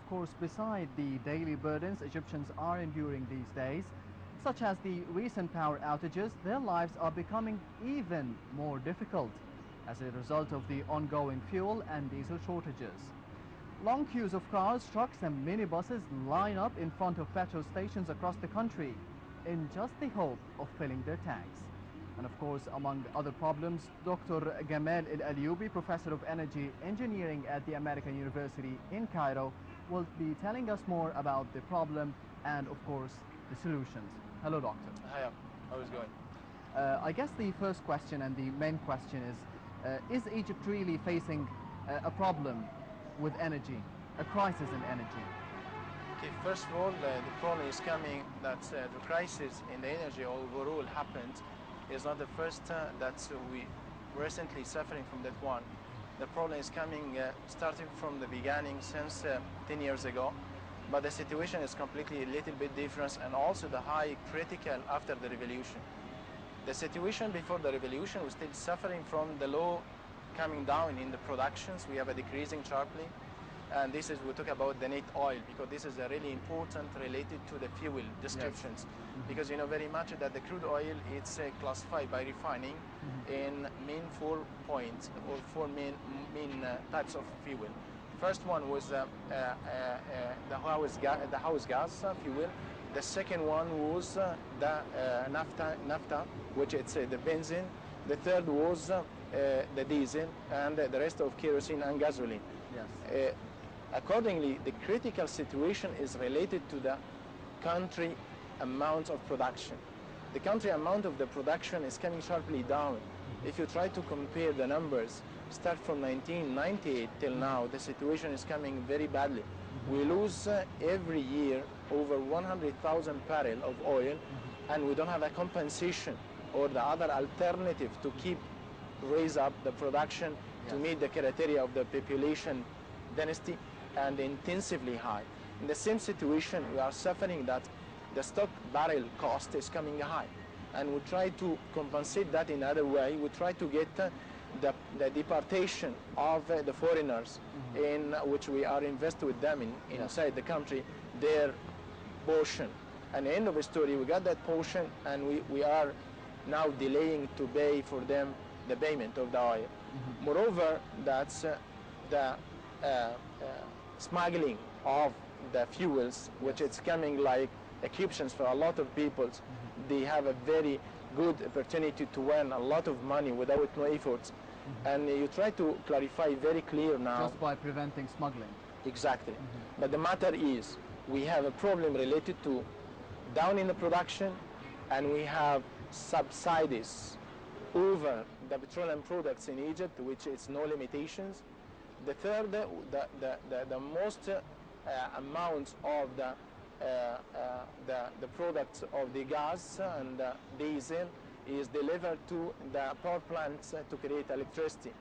of course, beside the daily burdens Egyptians are enduring these days, such as the recent power outages, their lives are becoming even more difficult as a result of the ongoing fuel and diesel shortages. Long queues of cars, trucks and minibuses line up in front of petrol stations across the country in just the hope of filling their tanks. And of course, among other problems, Dr. Gamal El-Alyoubi, Professor of Energy Engineering at the American University in Cairo, will be telling us more about the problem and, of course, the solutions. Hello, Doctor. Hi, how is it going? I guess the first question and the main question is Egypt really facing a problem with energy, a crisis in energy? Okay, first of all, the problem is coming that the crisis in the energy overall happened. It's not the first that we recently suffering from that one. The problem is coming starting from the beginning since 10 years ago, but the situation is completely a little bit different, and also the high critical after the revolution. The situation before the revolution was still suffering from the low coming down in the productions. We have a decreasing sharply, and this is, we talk about the net oil, because this is a really important related to the fuel descriptions. Yes. Because you know very much that the crude oil, it's classified by refining in main 4 points or 4 main types of fuel. First one was the house gas fuel. The second one was the naphtha, which it's the benzene. The third was the diesel, and the rest of kerosene and gasoline. Yes. Accordingly, the critical situation is related to the country amount of production. The country amount of the production is coming sharply down. If you try to compare the numbers, start from 1998 till now, the situation is coming very badly. We lose every year over 100,000 barrels of oil, and we don't have a compensation or the other alternative to raise up the production. Yes. To meet the criteria of the population density and intensively high. In the same situation, we are suffering that the stock barrel cost is coming high, and we try to compensate that in other way. We try to get the deportation of the foreigners in which we are invested with them inside the country, their portion. And the end of the story, we got that portion, and we are now delaying to pay for them the payment of the oil. Moreover, that's the smuggling of the fuels, which it's coming like occupations for a lot of people. They have a very good opportunity to earn a lot of money without no efforts. And you try to clarify very clear now. Just by preventing smuggling. Exactly. But the matter is, we have a problem related to down in the production, and we have subsidies over the petroleum products in Egypt, which is no limitations. The third, the most amount of the products of the gas and the diesel is delivered to the power plants to create electricity.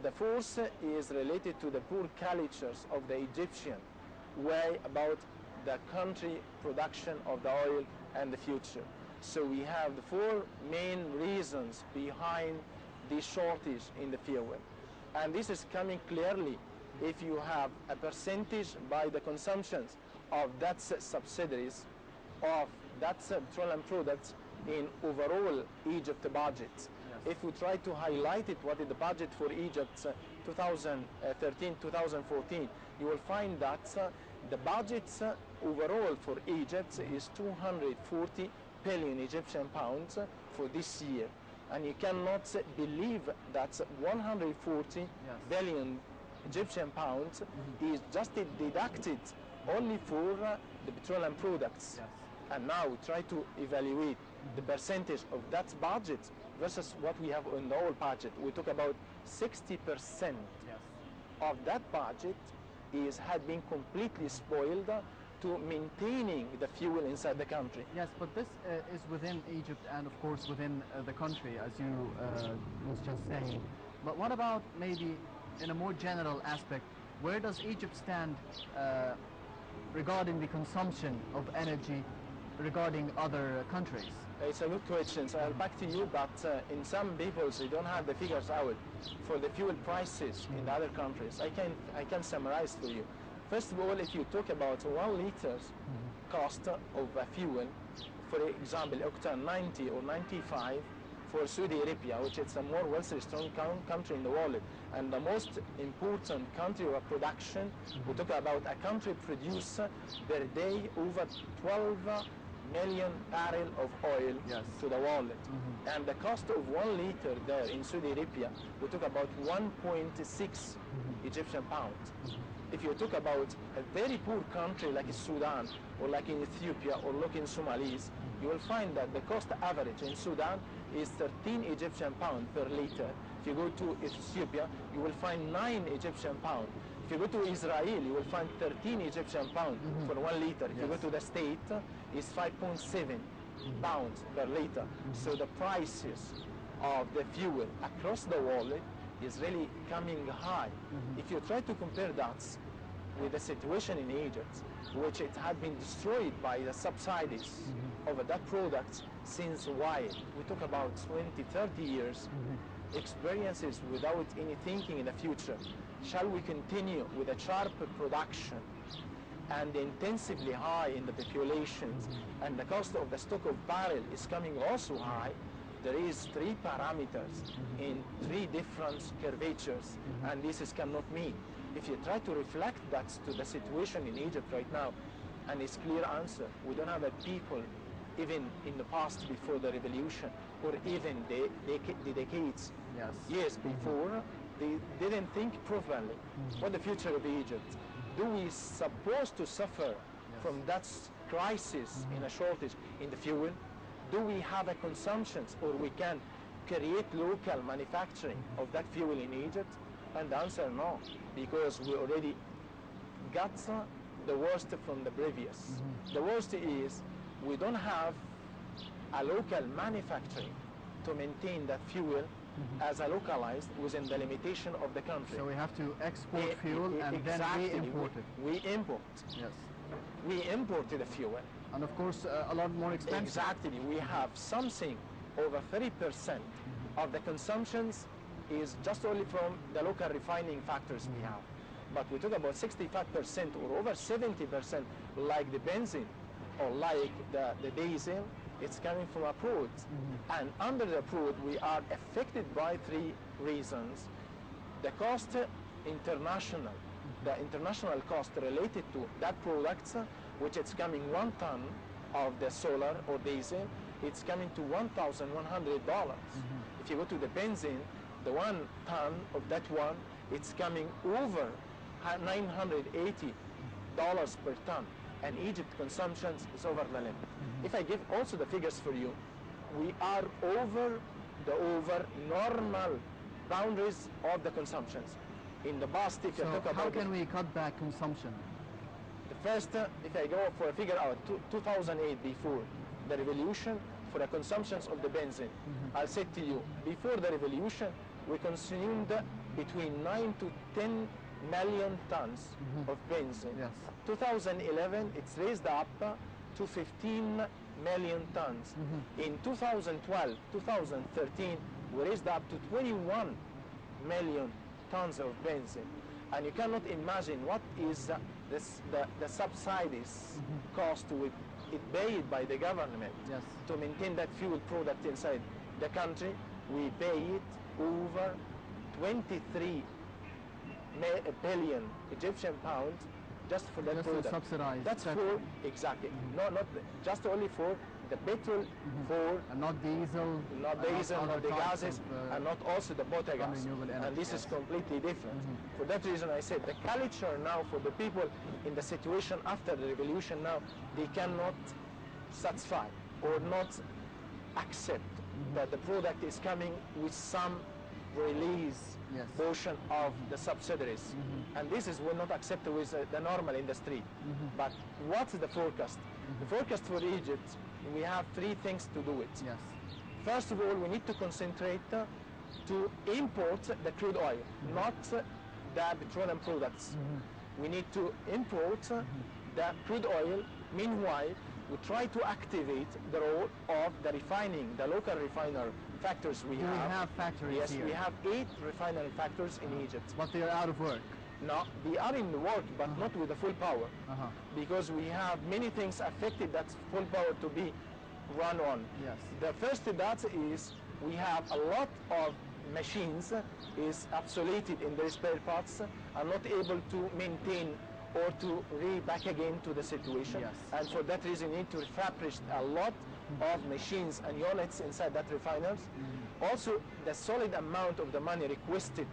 The fourth is related to the poor cultures of the Egyptian way about the country production of the oil and the future. So we have the 4 main reasons behind the shortage in the fuel. And this is coming clearly if you have a percentage by the consumptions of that subsidiaries of that petroleum products in overall Egypt budget. Yes. If we try to highlight it, what is the budget for Egypt 2013-2014, you will find that the budget overall for Egypt is 240 billion Egyptian pounds for this year. And you cannot believe that 140 billion Egyptian pounds is just deducted only for the petroleum products. Yes. And now we try to evaluate the percentage of that budget versus what we have in the whole budget. We talk about 60% of that budget had been completely spoiled to maintaining the fuel inside the country. Yes, but this is within Egypt and of course within the country, as you was just saying. But what about maybe in a more general aspect, where does Egypt stand regarding the consumption of energy regarding other countries? It's a good question. So I'll back to you, but in some people, they don't have the figures out for the fuel prices in the other countries. I can summarize for you. First of all, if you talk about 1 liter's cost of a fuel, for example, octane 90 or 95 for Saudi Arabia, which is a more wealthy, strong country in the world, and the most important country of production, we talk about a country produce per day over 12 million barrels of oil Yes. to the world. And the cost of 1 liter there in Saudi Arabia, we talk about 1.6 Egyptian pounds. If you talk about a very poor country like Sudan or like in Ethiopia or like in Somalis, you will find that the cost average in Sudan is 13 Egyptian pounds per liter. If you go to Ethiopia, you will find 9 Egyptian pounds. If you go to Israel, you will find 13 Egyptian pounds for 1 liter. If you go to the state, it's 5.7 pounds per liter. So the prices of the fuel across the world is really coming high. If you try to compare that with the situation in Egypt, which it had been destroyed by the subsidies of that product since a while, we talk about 20, 30 years, experiences without any thinking in the future. Shall we continue with a sharp production and intensively high in the populations, and the cost of the stock of barrel is coming also high? There is 3 parameters in 3 different curvatures, and this is cannot meet. If you try to reflect that to the situation in Egypt right now, and it's clear answer, we don't have a people even in the past before the revolution, or even the decades years before, they didn't think properly what the future of Egypt. Do we supposed to suffer from that crisis in a shortage in the fuel? Do we have a consumption, or we can create local manufacturing of that fuel in Egypt? And the answer no, because we already got the worst from the previous. The worst is we don't have a local manufacturing to maintain that fuel as a localized within the limitation of the country. So we have to export fuel and then we import it. We import. Yes. We import the fuel. And of course, a lot more expensive. Exactly. We have something over 30% of the consumptions is just only from the local refining factors we have. But we talk about 65% or over 70% like the benzene or like the diesel, it's coming from abroad. And under the abroad, we are affected by 3 reasons. The cost international, the international cost related to that product, which it's coming 1 ton of the solar or diesel, it's coming to $1,100. If you go to the benzene, the 1 ton of that one, it's coming over $980 per ton, and Egypt consumption is over the limit. If I give also the figures for you, we are over normal boundaries of the consumptions. In the past, if you talk about... how can we cut back consumption? The first, if I go for a figure out, 2008, before the revolution, for the consumptions of the benzene, I'll say to you, before the revolution, we consumed between 9 to 10 million tons of benzene. Yes. 2011, it's raised up to 15 million tons. In 2012, 2013, we raised up to 21 million tons of benzene. And you cannot imagine what is the subsidies cost with it paid by the government to maintain that fuel product inside the country. We pay it over 23 billion Egyptian pounds just for that product. To subsidize. That's for, exactly, not just only for the petrol, for and not diesel, not the gases, and not also the biogas. And this is completely different. For that reason, I said the culture now for the people in the situation after the revolution now, they cannot satisfy or not accept that the product is coming with some release portion of the subsidies. And this is will not accept with the normal industry. But what's the forecast? The forecast for Egypt, we have 3 things to do it. First of all, we need to concentrate to import the crude oil, not the petroleum products. We need to import the crude oil. Meanwhile, we try to activate the role of the refining, the local refiner factors we have. We have factories yes, here. we have 8 refinery factories in Egypt. But they are out of work. No, they are in the work, but not with the full power, because we have many things affected that full power to be run on. Yes. The first that is we have a lot of machines is obsoleted in their spare parts, are not able to maintain or to back again to the situation. Yes. And for that reason, you need to refurbish a lot of machines and units inside that refiners. Also, the solid amount of the money requested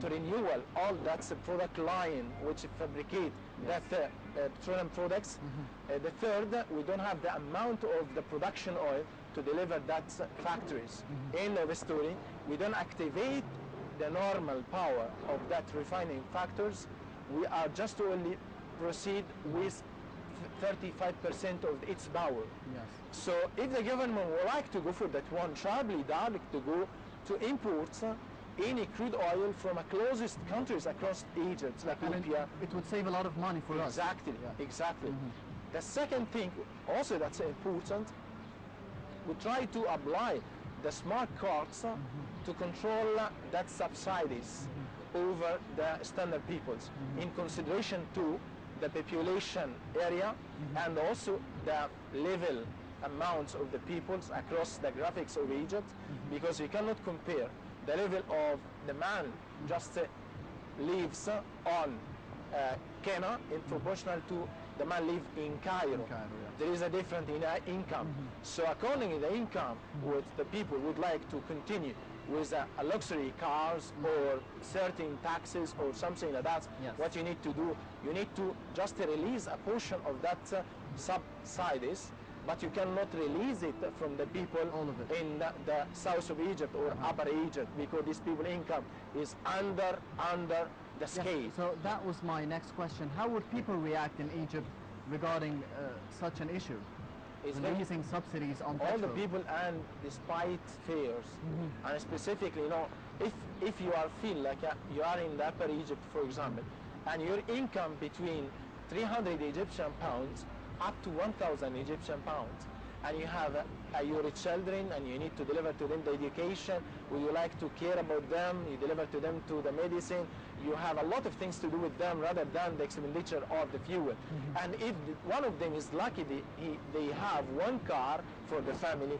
to renewal all that's a product line which fabricate that petroleum products. The third, we don't have the amount of the production oil to deliver that factories. End of story. We don't activate the normal power of that refining factors. We are just only proceed with 35% of its power. Yes. So if the government would like to go for that one, sharply direct to go to import any crude oil from a closest countries across Egypt, like And Libya. it would save a lot of money for us. Exactly, Yeah. exactly. The second thing also that's important, we try to apply the smart cards to control that subsidies over the standard peoples in consideration to the population area and also the level amounts of the peoples across the graphics of Egypt, because you cannot compare the level of the man just lives on Kenya in proportional to the man live in Cairo. Yeah. There is a difference in income. So accordingly, the income what the people would like to continue with a luxury cars or certain taxes or something like that, Yes. what you need to do, you need to just release a portion of that subsidies, but you cannot release it from the people All of it. in the south of Egypt or upper Egypt, because these people income is under the scale. Yes. So that was my next question. How would people react in Egypt regarding such an issue? It's very- Releasing subsidies on all the petrol. people, and despite fears, and specifically, if you are feel like you are in the upper Egypt, for example, and your income between 300 Egyptian pounds up to 1,000 Egyptian pounds, and you have your children and you need to deliver to them the education, would you like to care about them, you deliver to them to the medicine, you have a lot of things to do with them rather than the expenditure of the fuel. And if one of them is lucky, they have one car for the family,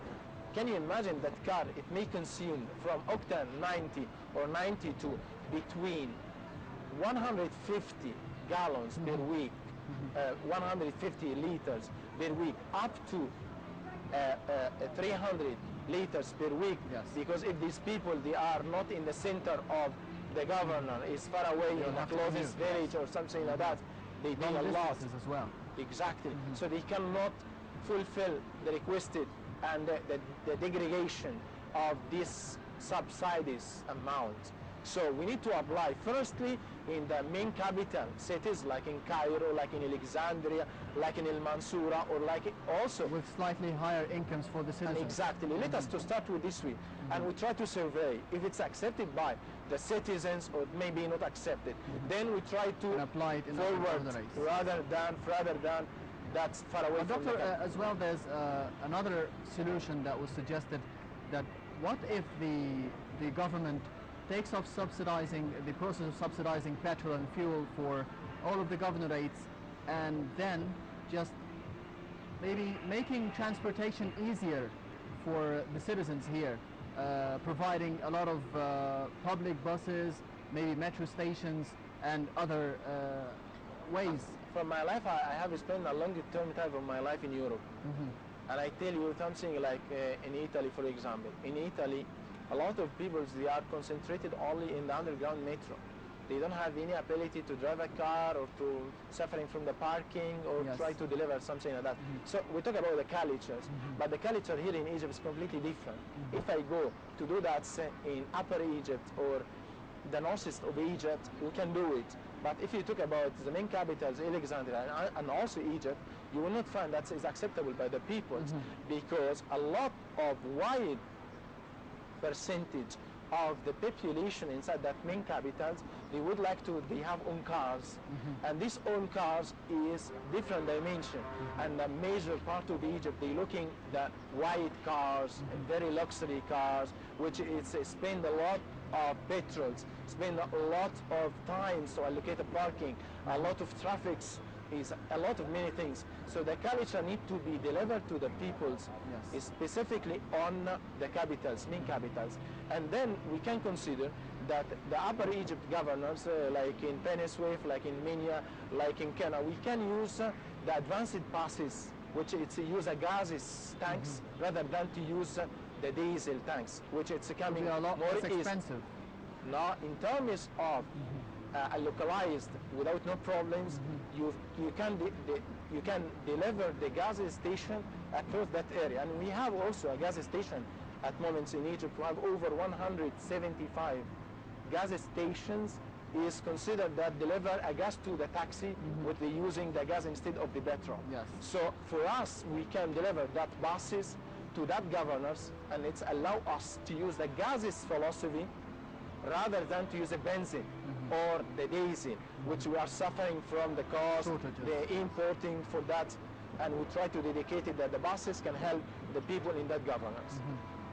can you imagine that car, it may consume from octane 90 or 92 between 150 gallons per week, 150 liters per week, up to 300 liters per week. Yes. Because if these people, they are not in the center of the governor, is far away They'll in a have to closest commute, village or something like that, they pay Long a lot. distances as well. Exactly. So they cannot fulfill the requested and the degradation of this subsidies amount. So we need to apply firstly in the main capital cities like in Cairo, like in Alexandria, like in El Mansoura, or like also With slightly higher incomes for the citizens. exactly. Let us to start with this way, and we try to survey if it's accepted by the citizens or maybe not accepted. Then we try to And apply it in other forward governorates. rather than that's far away from Doctor, the country. as well, there's another solution that was suggested, that what if the government takes off subsidizing, the process of subsidizing petrol and fuel for all of the governorates, and then just maybe making transportation easier for the citizens here, providing a lot of public buses, maybe metro stations and other ways. From my life, I have spent a long-term time of my life in Europe. And I tell you something like in Italy, for example. In Italy, a lot of people, they are concentrated only in the underground metro. They don't have any ability to drive a car or to suffering from the parking or Yes. try to deliver something like that. So we talk about the cultures, but the culture here in Egypt is completely different. If I go to do that in Upper Egypt or the northeast of Egypt, we can do it. But if you talk about the main capitals, Alexandria and also Egypt, you will not find that is acceptable by the peoples, because a lot of wide percentage of the population inside that main capitals, they would like to, they have own cars, and this own cars is different dimension, and the major part of Egypt, they looking the white cars, very luxury cars, which is spend a lot of petrols spend a lot of time to allocate the parking, a lot of traffic, is a lot of many things. So the culture need to be delivered to the peoples, Yes. specifically on the capitals, main capitals. And then we can consider that the Upper Egypt governors, like in Peniswif, like in Minya, like in Kenya, we can use the advanced passes, which it's use a gases tanks rather than to use the diesel tanks, which it's coming They are a lot more less easy. expensive. Now, in terms of localized, without no problems, you can deliver the gas station across that area. And we have also a gas station at moments in Egypt. We have over 175 gas stations is considered that deliver a gas to the taxi with the using the gas instead of the petrol. Yes. So for us, we can deliver that buses to that governors, and it's allow us to use the gases philosophy rather than to use a benzene or the diesel, which we are suffering from the cost, Shortages. the importing for that, and we try to dedicate it that the buses can help the people in that governance.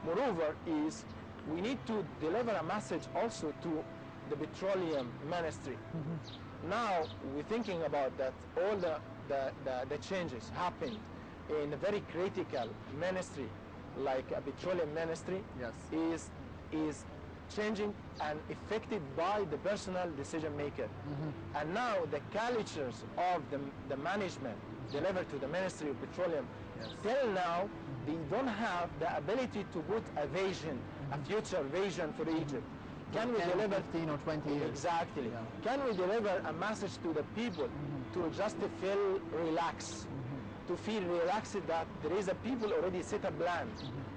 Moreover, is we need to deliver a message also to the petroleum ministry. Now we're thinking about that all the changes happened in a very critical ministry like a petroleum ministry. Yes. is changing and affected by the personal decision maker. And now the cultures of the management delivered to the Ministry of Petroleum till now they don't have the ability to put a vision, a future vision for Egypt. Can we 10, deliver 15 or 20 years. exactly? Yeah. Can we deliver a message to the people to just feel relaxed, to feel relaxed that there is a people already set a plan.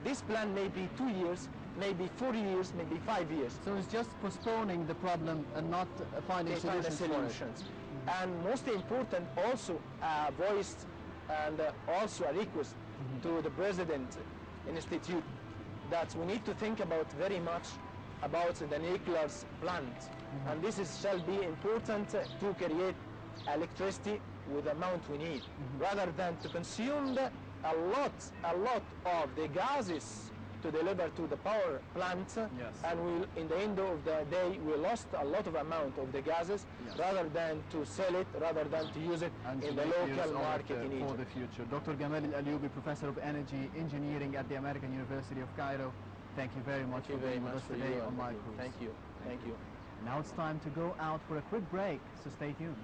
This plan may be 2 years, maybe 4 years, maybe 5 years. So it's just postponing the problem and not finding They find the solutions for it. solutions. And most important, also a voice and also a request to the President Institute that we need to think about very much about the nuclear plant. And this shall be important to create electricity with the amount we need, rather than to consume a lot of the gases to deliver to the power plant. Yes. And we'll, in the end of the day, we lost a lot of amount of the gases, Yes. rather than to sell it, rather than to use it And in to the make use local of market it, in for Egypt. the future. Dr. Gamal Al-Ayoubi, Professor of Energy Engineering at the American University of Cairo. Thank you very much Thank you for very being with much us for today you. on Nile Cruise. Thank you. Thank you. Now it's time to go out for a quick break, so stay tuned.